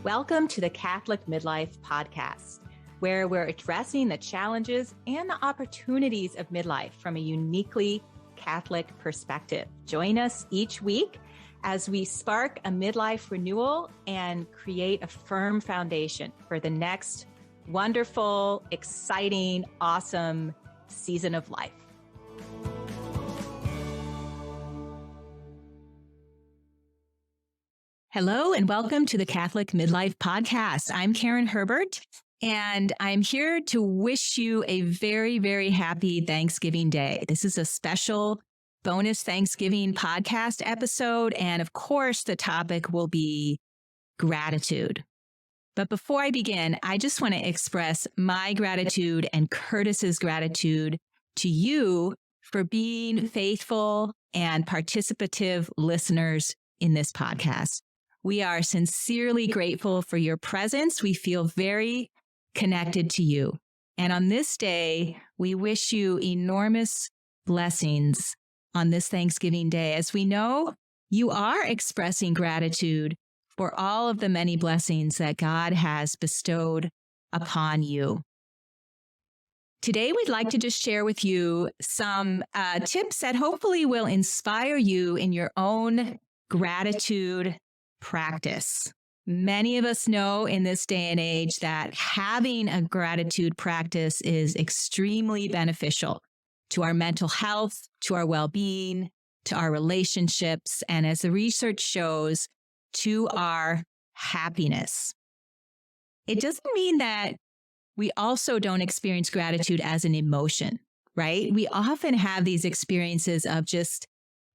Welcome to the Catholic Midlife podcast, where we're addressing the challenges and the opportunities of midlife from a uniquely Catholic perspective. Join us each week as we spark a midlife renewal and create a firm foundation for the next wonderful, exciting, awesome season of life. Hello, and welcome to the Catholic Midlife podcast. I'm Karen Herbert, and I'm here to wish you a very, very happy Thanksgiving Day. This is a special bonus Thanksgiving podcast episode, and of course, the topic will be gratitude. But before I begin, I just want to express my gratitude and Curtis's gratitude to you for being faithful and participative listeners in this podcast. We are sincerely grateful for your presence. We feel very connected to you. And on this day, we wish you enormous blessings on this Thanksgiving Day. As we know, you are expressing gratitude for all of the many blessings that God has bestowed upon you. Today, we'd like to just share with you some tips that hopefully will inspire you in your own gratitude practice. Many of us know in this day and age that having a gratitude practice is extremely beneficial to our mental health, to our well-being, to our relationships, and as the research shows, to our happiness. It doesn't mean that we also don't experience gratitude as an emotion, right? We often have these experiences of just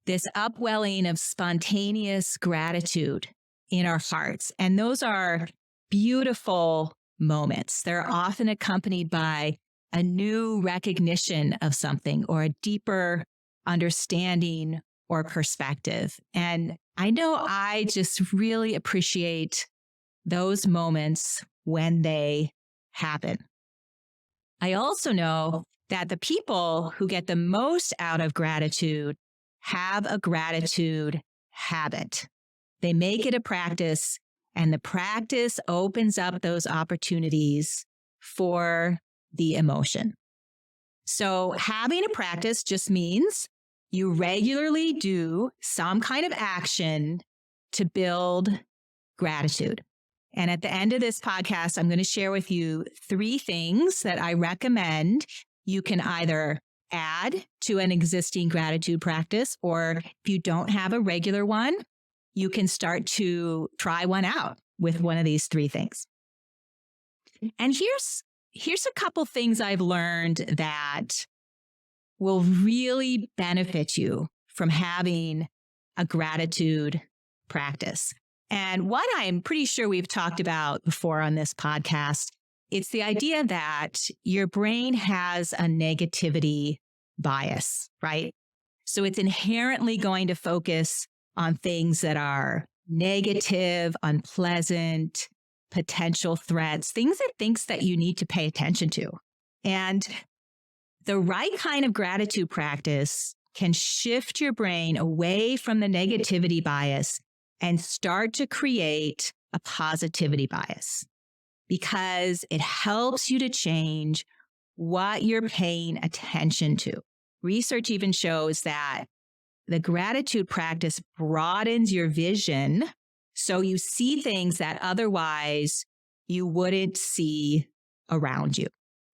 this upwelling of spontaneous gratitude in our hearts. And those are beautiful moments. They're often accompanied by a new recognition of something or a deeper understanding or perspective. And I know I just really appreciate those moments when they happen. I also know that the people who get the most out of gratitude have a gratitude habit. They make it a practice, and the practice opens up those opportunities for the emotion. So having a practice just means you regularly do some kind of action to build gratitude. And at the end of this podcast, I'm going to share with you 3 things that I recommend you can either add to an existing gratitude practice, or if you don't have a regular one, you can start to try one out with one of these 3 things. And here's a couple things I've learned that will really benefit you from having a gratitude practice. And one I'm pretty sure we've talked about before on this podcast, it's the idea that your brain has a negativity bias, right? So it's inherently going to focus on things that are negative, unpleasant, potential threats, things it thinks that you need to pay attention to. And the right kind of gratitude practice can shift your brain away from the negativity bias and start to create a positivity bias, because it helps you to change what you're paying attention to. Research even shows that the gratitude practice broadens your vision so you see things that otherwise you wouldn't see around you.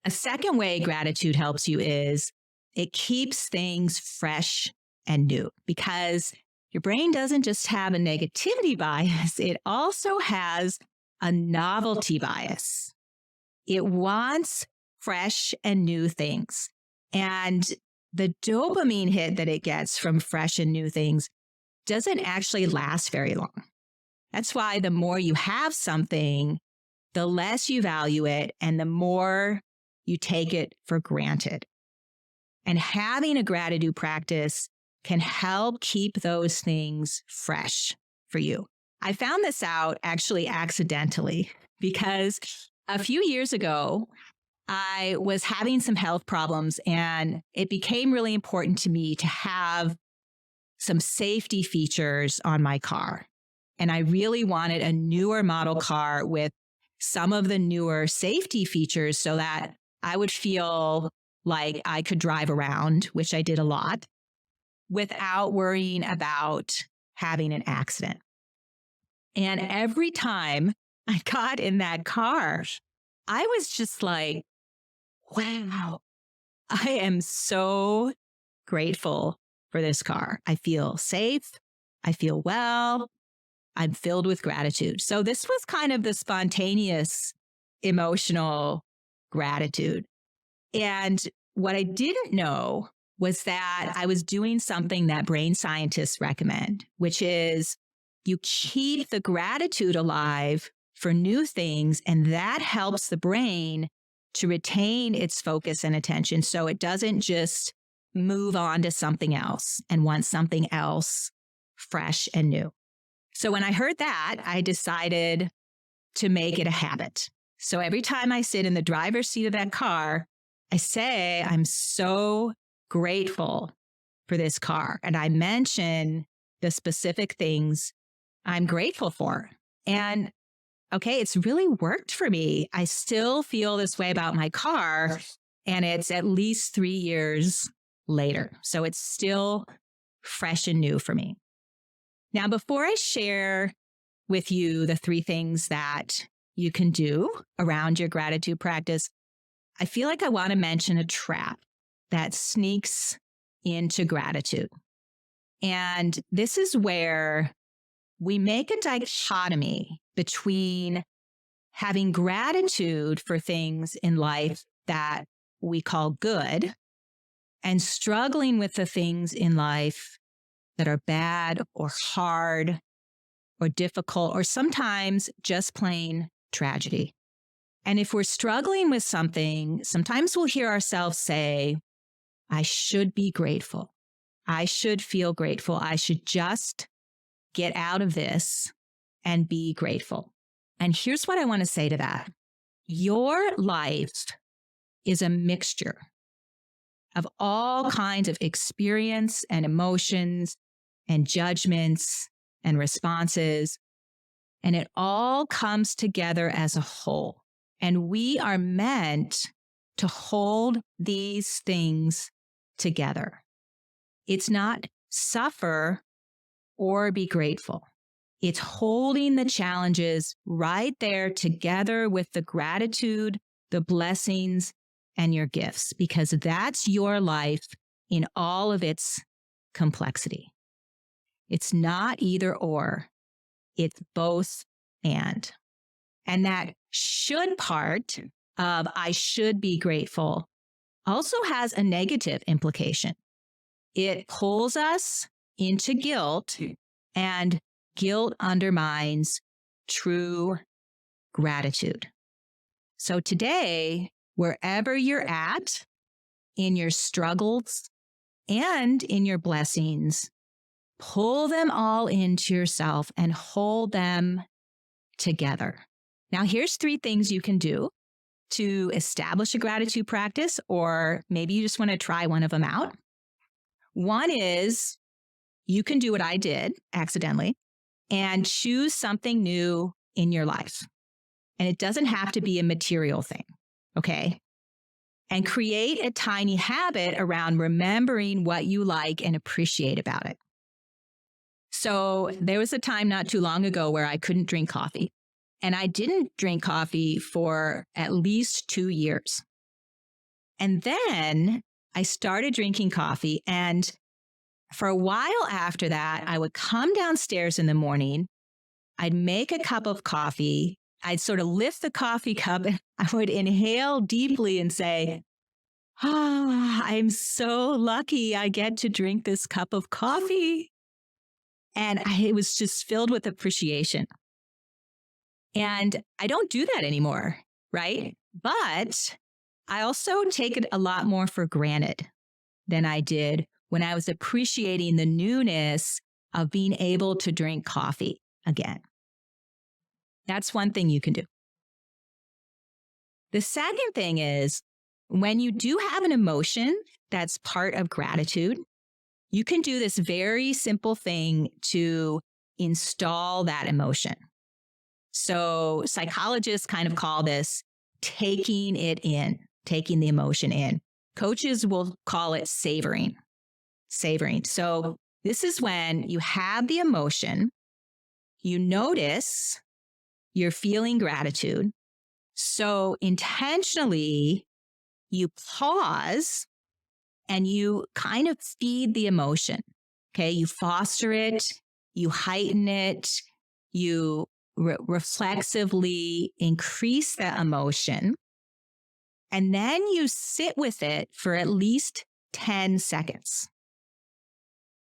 A second way gratitude helps you is it keeps things fresh and new, because your brain doesn't just have a negativity bias, it also has a novelty bias. It wants fresh and new things. And the dopamine hit that it gets from fresh and new things doesn't actually last very long. That's why the more you have something, the less you value it and the more you take it for granted. And having a gratitude practice can help keep those things fresh for you. I found this out actually accidentally because a few years ago, I was having some health problems and it became really important to me to have some safety features on my car. And I really wanted a newer model car with some of the newer safety features so that I would feel like I could drive around, which I did a lot, without worrying about having an accident. And every time I got in that car, I was just like, wow, I am so grateful for this car. I feel safe. I feel well. I'm filled with gratitude. So this was kind of the spontaneous emotional gratitude. And what I didn't know was that I was doing something that brain scientists recommend, which is you keep the gratitude alive for new things, and that helps the brain to retain its focus and attention so it doesn't just move on to something else and want something else fresh and new. So when I heard that, I decided to make it a habit. So every time I sit in the driver's seat of that car, I say, I'm so grateful for this car. And I mention the specific things I'm grateful for. And okay, it's really worked for me. I still feel this way about my car, and it's at least 3 years later. So it's still fresh and new for me. Now, before I share with you the 3 things that you can do around your gratitude practice, I feel like I want to mention a trap that sneaks into gratitude. And this is where we make a dichotomy between having gratitude for things in life that we call good and struggling with the things in life that are bad or hard or difficult or sometimes just plain tragedy. And if we're struggling with something, sometimes we'll hear ourselves say, I should be grateful. I should feel grateful. I should just get out of this and be grateful. And here's what I want to say to that. Your life is a mixture of all kinds of experience and emotions and judgments and responses. And it all comes together as a whole. And we are meant to hold these things together. It's not suffer or be grateful. It's holding the challenges right there together with the gratitude, the blessings, and your gifts, because that's your life in all of its complexity. It's not either or, it's both and. And that should part of I should be grateful also has a negative implication. It pulls us into guilt, and guilt undermines true gratitude. So today, wherever you're at, in your struggles and in your blessings, pull them all into yourself and hold them together. Now, here's 3 things you can do to establish a gratitude practice, or maybe you just want to try one of them out. One is you can do what I did accidentally and choose something new in your life. And it doesn't have to be a material thing, okay? And create a tiny habit around remembering what you like and appreciate about it. So there was a time not too long ago where I couldn't drink coffee. And I didn't drink coffee for at least 2 years. And then I started drinking coffee. And for a while after that, I would come downstairs in the morning. I'd make a cup of coffee. I'd sort of lift the coffee cup and I would inhale deeply and say, I'm so lucky I get to drink this cup of coffee. And it was just filled with appreciation. And I don't do that anymore, right? But I also take it a lot more for granted than I did when I was appreciating the newness of being able to drink coffee again. That's one thing you can do. The second thing is when you do have an emotion that's part of gratitude, you can do this very simple thing to install that emotion. So psychologists kind of call this taking it in, taking the emotion in. Coaches will call it savoring. So this is when you have the emotion, you notice you're feeling gratitude. So intentionally, you pause and you kind of feed the emotion. Okay. You foster it, you heighten it, you reflexively increase that emotion. And then you sit with it for at least 10 seconds.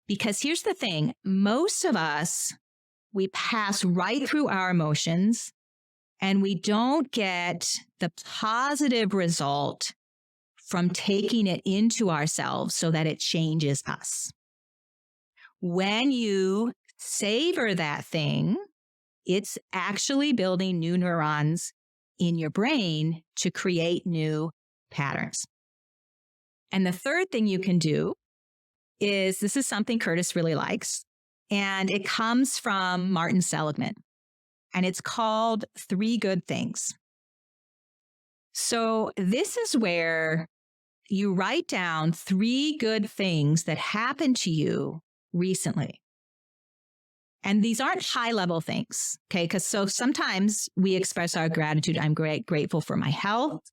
Because here's the thing, most of us, we pass right through our emotions and we don't get the positive result from taking it into ourselves so that it changes us. When you savor that thing, it's actually building new neurons in your brain to create new patterns. And the third thing you can do is, this is something Curtis really likes, and it comes from Martin Seligman, and it's called 3 Good Things. So this is where you write down 3 good things that happened to you recently. And these aren't high-level things, okay? Because so sometimes we express our gratitude. I'm grateful for my health.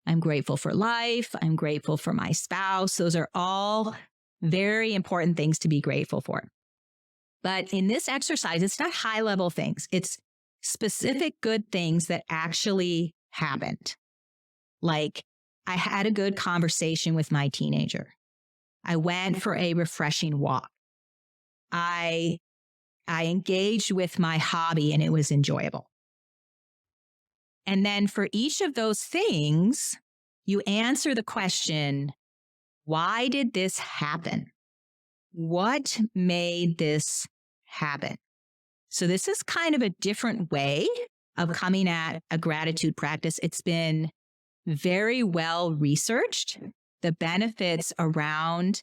I'm grateful for life. I'm grateful for my spouse. Those are all very important things to be grateful for. But in this exercise, it's not high-level things. It's specific good things that actually happened. Like, I had a good conversation with my teenager. I went for a refreshing walk. I engaged with my hobby and it was enjoyable. And then for each of those things, you answer the question, why did this happen? What made this happen? So this is kind of a different way of coming at a gratitude practice. It's been very well researched. The benefits around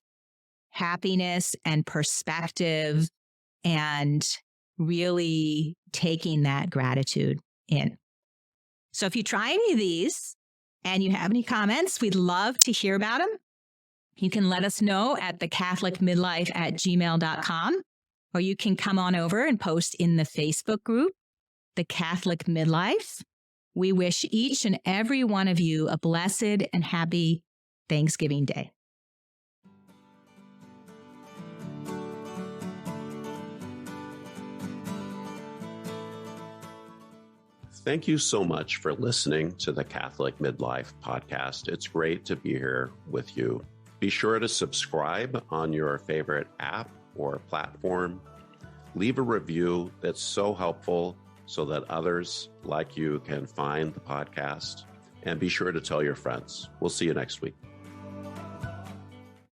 happiness and perspective and really taking that gratitude in. So if you try any of these and you have any comments, we'd love to hear about them. You can let us know at thecatholicmidlife@gmail.com, or you can come on over and post in the Facebook group, The Catholic Midlife. We wish each and every one of you a blessed and happy Thanksgiving Day. Thank you so much for listening to the Catholic Midlife podcast. It's great to be here with you. Be sure to subscribe on your favorite app or platform. Leave a review. That's so helpful so that others like you can find the podcast. And be sure to tell your friends. We'll see you next week.